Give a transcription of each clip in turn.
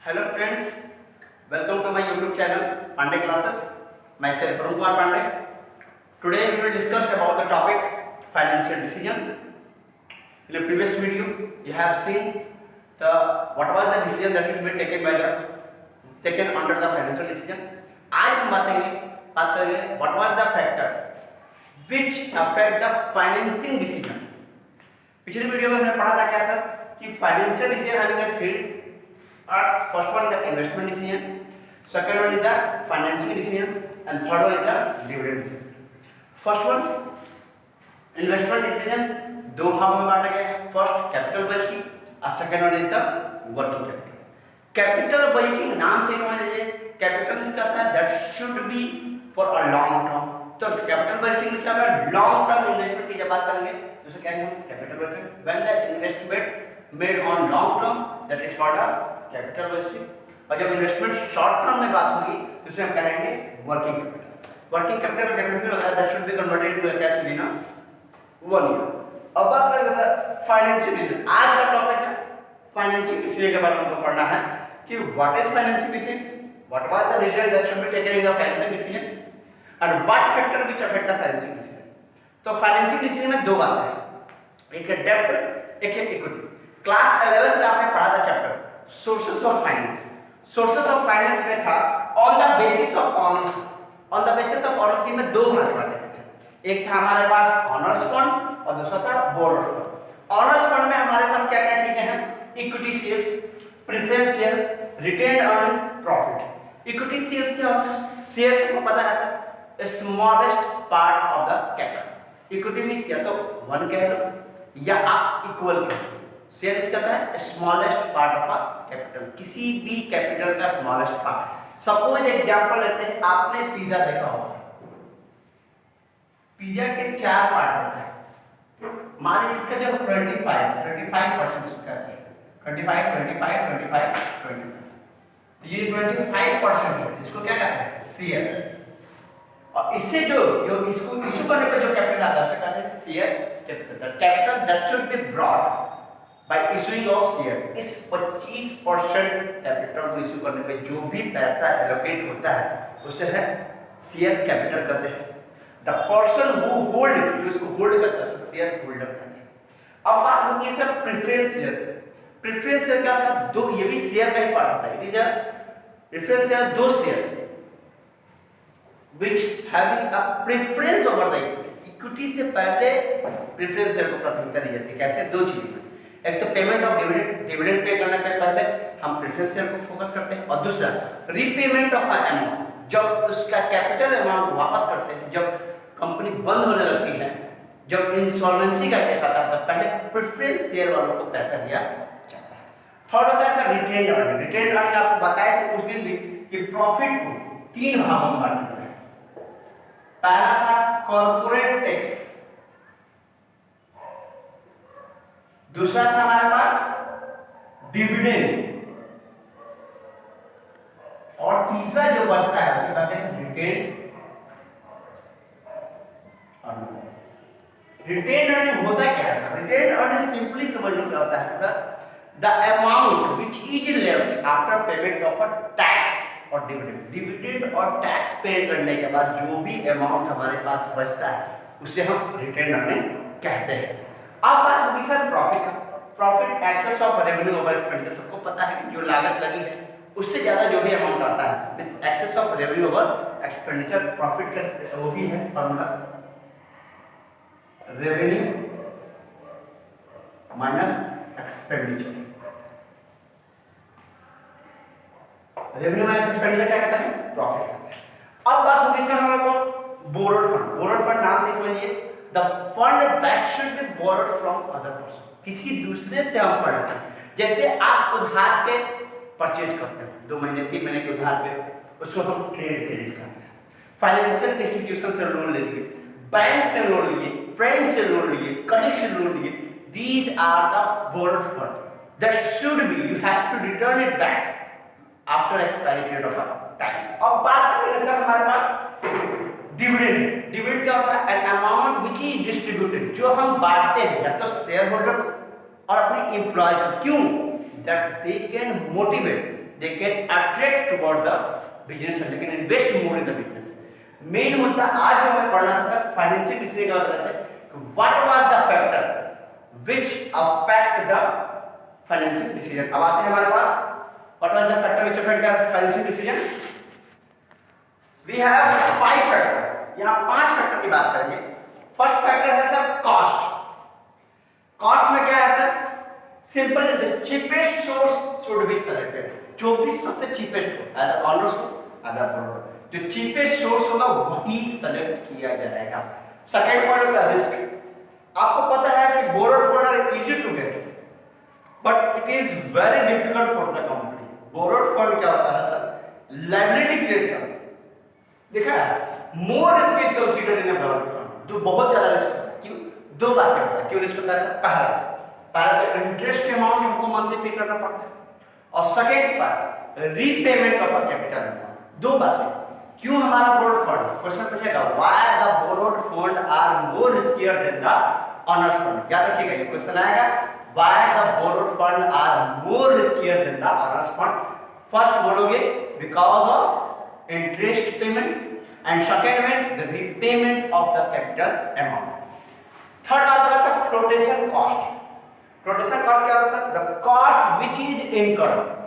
Hello friends, welcome to my YouTube channel Pandey Classes. Myself Arun Kumar Pandey. Today we will discuss about the topic financial decision. In the previous video, you have seen the what was the decision that should be taken under the financial decision. आज हम बात करेंगे what was the factor which affect the financing decision. पिछले video में हमने पढ़ा था क्या सर कि financial decision having three parts. First one the investment decision, second one is the financing decision, and third one is the dividend decision. First one investment decision दो भागों में बांटा गया है. फर्स्ट कैपिटल बजटिंग और second one is the working capital. Capital budgeting नाम से समझ लीजिए. कैपिटल मींस करता है that should B for a long term. तो कैपिटल बजटिंग में क्या होगा, लॉन्ग टर्म इन्वेस्टमेंट की जब बात करेंगे तो उसे क्या कहेंगे capital budgeting. When the investment made on long term that is called a capital budgeting. और जब इन्वेस्टमेंट शॉर्ट टर्म में बात होगी तो उसे हम कहेंगे वर्किंग कैपिटल. वर्किंग कैपिटल का डेफिनेशन होता है that should be converted into cash with in 1 year. अब बात करेंगे सर फाइनेंशियल डिसीजन. आज का टॉपिक है फाइनेंशियल डिसीजन के बारे में हमको पढ़ना है कि what is financial decision, what was the decision that should be taken in the financial decision and what factor which affect the financial decision. तो फाइनेंशियल डिसीजन में दो बातें हैं, एक है डेब्ट, एक है इक्विटी. क्लास 11 में आपने पढ़ा था chapter sources of finance. Sources of finance में था on the basis of honours. On the basis of honours में दो भाग बांटे थे. एक था हमारे पास ऑनर्स फंड और दूसरा था बोर्ड फंड. ऑनर्स फंड में हमारे पास क्या क्या चीजें हैं, equity shares, preference share, retained earning, profit. Equity shares क्या होता है, शेयर्स को पता है sir smallest part of the capital. Equity means या तो 1 कह लो या आप इक्वल कह लो. शेयर मींस कहता है smallest part of a capital, किसी भी कैपिटल का स्मॉलेस्ट पार्ट. सपोज एग्जांपल लेते हैं, आपने पिज्जा देखा होगा. पिज्जा के 4 पार्ट होते हैं. मान लीजिए इसका जो 25% कहते हैं 25. ये 25% है, इसको क्या कहते हैं शेयर. और इससे जो इसको इशू करने पे जो कैपिटल आता है उसे कहते हैं share capital. The capital that should be brought by issuing of share. इस 25% कैपिटल को इशू करने पे जो भी पैसा एलोकेट होता है उसे है शेयर कैपिटल कहते हैं. द पर्सन हु होल्ड, जो इसको होल्ड करता है उसको शेयर होल्डर कहते हैं. अब बात होती है sir preference share. Preference share क्या होता है, दो, ये भी शेयर का ही पार्ट होता है. It is a preference share, दो share which having a preference over the equity. Equity से पहले प्रेफरेंस शेयर को प्राथमिकता दी जाती है. कैसे, दो चीजें. एक तो payment of dividend, dividend pay करने पे पहले हम प्रेफरेंस शेयर को फोकस करते हैं. और दूसरा रीपेमेंट ऑफ अमाउंट, जब उसका कैपिटल अमाउंट वापस करते हैं, जब कंपनी बंद होने लगती है, जब इंसॉल्वेंसी का केस आता है, तो पहले प्रेफरेंस शेयर वालों को पैसा दिया जाता है. थर्ड होता है sir retained earning. Retained earning आपको बताया था उस दिन भी कि प्रॉफिट को 3 भागों में बांटा गया है. पहला था कॉर्पोरेट टैक्स, दूसरा था हमारे पास डिविडेंड, और तीसरा जो बचता है उसे कहते हैं रिटेन्ड अर्निंग. रिटेन्ड अर्निंग होता क्या है सर, रिटेन्ड अर्निंग सिंपली समझ लो क्या होता है sir, the amount which is left after payment of a tax और डिविडेंड. डिविडेंड और टैक्स पे करने के बाद जो भी अमाउंट हमारे पास बचता है उसे हम रिटेन्ड अर्निंग कहते हैं. अब बात होगी सर प्रॉफिट का. Profit excess of revenue over expenditure. सबको पता है कि जो लागत लगी है उससे ज्यादा जो भी अमाउंट आता है, इस excess of revenue over expenditure profit का वो भी है formula, revenue minus expenditure. Revenue minus expenditure क्या कहता है, प्रॉफिट कहता है. अब बात होगी सर हमारे पास बोरोड फंड. बोरोड फंड नाम से समझिए the fund that should B borrowed from other person. किसी दूसरे से हम फंड, जैसे आप उधार पे परचेज करते हैं 2 महीने 3 महीने के उधार पे, उसको हम ट्रेड क्रेडिट कहते हैं. फाइनेंशियल इंस्टीट्यूशन से लोन ले लिए, बैंक से लोन लिए, फ्रेंड से लोन लिए, कलीग से लोन लिए. These are the borrowed fund that should be, you have to return it back after expiry period of time. अब बात करेंगे सर हमारे पास डिविडेंड. डिविडेंड क्या होता है, an amount which is distributed, जो हम बांटते हैं या तो शेयर होल्डर को और अपने एम्प्लॉयज को. क्यों, that they can motivate they can attract toward the business and they can invest more in the business. Main मुद्दा आज जो हमें पढ़ना था सर फाइनेंशियल डिसीजन का बताते हैं what was the factor which affect the financial decision. अब आते हैं हमारे पास what was the factor which affect the financial decision. We have 5 factor, यहां 5 फैक्टर की बात करेंगे। फर्स्ट फैक्टर है सर कॉस्ट। कॉस्ट में क्या है sir, simple the cheapest source should be selected, जो भी सबसे चीपेस्ट हो एज अ ऑनर्स हो एज अ प्रोडक्ट, जो चीपेस्ट सोर्स होगा वही सेलेक्ट किया जाएगा। सेकंड पॉइंट होता है रिस्क। आपको पता है कि borrowed fund are easy to get but it is very difficult for the company. Borrowed fund क्या होता है सर, लायबिलिटी क्रिएट करता है, देखा है, more risk is considered in the borrowed fund, जो बहुत ज्यादा रिस्क होता है। क्यों, दो बातें होता है क्यों रिस्क होता है सर, पहला तो इंटरेस्ट अमाउंट हमको मंथली पे करना पड़ता है, और second part repayment of a capital amount. दो बातें, क्यों हमारा बोरोड फंड, क्वेश्चन पूछेगा why the borrowed fund are more riskier than the owners fund. याद रखिएगा ये क्वेश्चन आएगा, why the borrowed fund are more riskier than the owners fund. First बोलोगे because of interest payment and second में the repayment of the capital amount. Third बात होगा sir flotation cost. Flotation cost क्या होता है sir, the cost which is incurred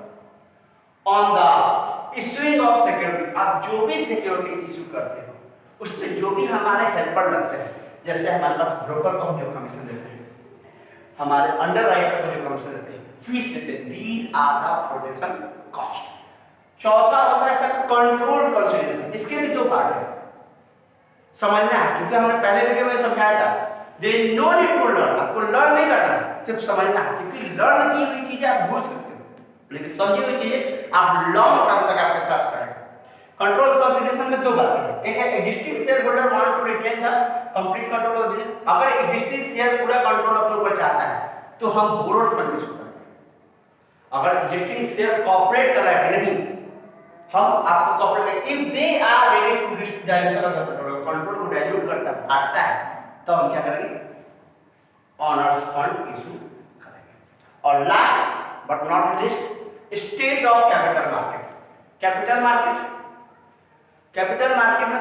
on the issuing of security. आप जो भी सिक्योरिटी इशू करते हो उसमें जो भी हमारे हेल्पर लगते हैं, जैसे हमारे पास ब्रोकर को हम जो कमीशन देते हैं, हमारे अंडरराइटर को जो कमीशन देते हैं, फीस देते हैं, these are the flotation cost. चौथा होता है सर कंट्रोल कंसीडरेशन। इसके भी दो पार्ट है, समझना है, क्योंकि हमने पहले वीडियो में समझाया था they no need to learn, आपको लर्न नहीं करना है, सिर्फ समझना है, क्योंकि लर्न की हुई चीजें आप भूल सकते हो लेकिन समझी हुई चीजें आप लॉन्ग टर्म तक आपके साथ रहेंगे। कंट्रोल कंसीडरेशन में दो बातें हैं, एक है existing share holder want to retain the complete control of business. अगर एग्जिस्टिंग शेयर पूरा कंट्रोल अपने ऊपर चाहता है तो हम बोरोड फंड यूज करेंगे। अगर एग्जिस्टिंग शेयर कॉर्पोरेट कर रहा है कि नहीं, हम आपको कॉर्पोरेट में if they are ready to risk dilution of the control, control को डाइल्यूट करता है, बांटता है, तो हम क्या करेंगे, ऑनर्स फंड इशू करेंगे। और last but not least state of capital market. Capital market में